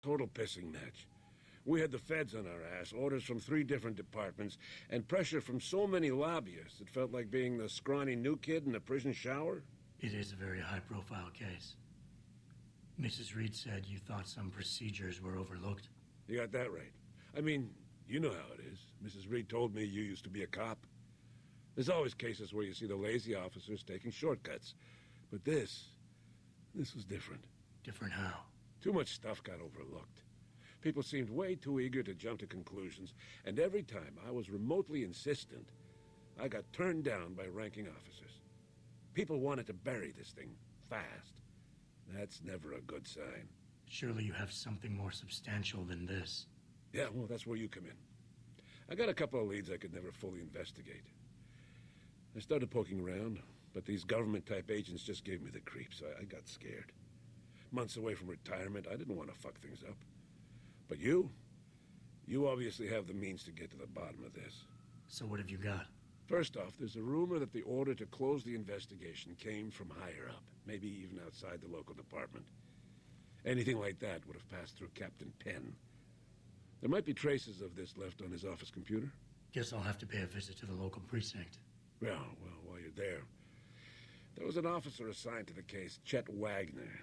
Total pissing match. We had the feds on our ass, orders from 3 different departments, and pressure from so many lobbyists it felt like being the scrawny new kid in a prison shower. It is a very high-profile case. Mrs. Reed said you thought some procedures were overlooked. You got that right. I mean, you know how it is. Mrs. Reed told me you used to be a cop. There's always cases where you see the lazy officers taking shortcuts. But this was different. Different how? Too much stuff got overlooked. People seemed way too eager to jump to conclusions, and every time I was remotely insistent, I got turned down by ranking officers. People wanted to bury this thing fast. That's never a good sign. Surely you have something more substantial than this. Yeah, well, that's where you come in. I got a couple of leads I could never fully investigate. I started poking around, but these government-type agents just gave me the creeps. I got scared. Months away from retirement, I didn't want to fuck things up. But you obviously have the means to get to the bottom of this. So what have you got? First off, there's a rumor that the order to close the investigation came from higher up, maybe even outside the local department. Anything like that would have passed through Captain Penn. There might be traces of this left on his office computer. Guess I'll have to pay a visit to the local precinct. Well, while you're there was an officer assigned to the case, Chet Wagner.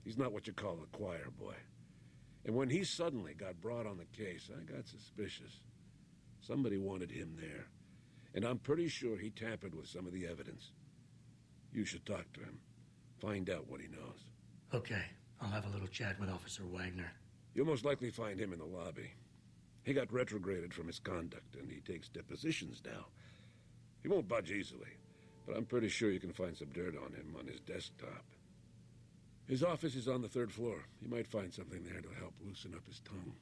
He's not what you call a choir boy. And when he suddenly got brought on the case, I got suspicious. Somebody wanted him there. And I'm pretty sure he tampered with some of the evidence. You should talk to him. Find out what he knows. Okay, I'll have a little chat with Officer Wagner. You'll most likely find him in the lobby. He got retrograded from his conduct, and he takes depositions now. He won't budge easily, but I'm pretty sure you can find some dirt on him on his desktop. His office is on the 3rd floor. You might find something there to help loosen up his tongue.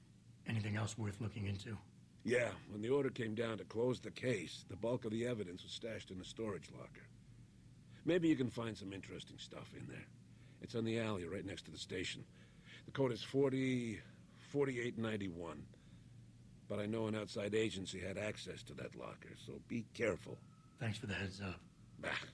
Anything else worth looking into? Yeah, when the order came down to close the case, the bulk of the evidence was stashed in a storage locker. Maybe you can find some interesting stuff in there. It's on the alley right next to the station. The code is 4891. But I know an outside agency had access to that locker, so be careful. Thanks for the heads up. Ah,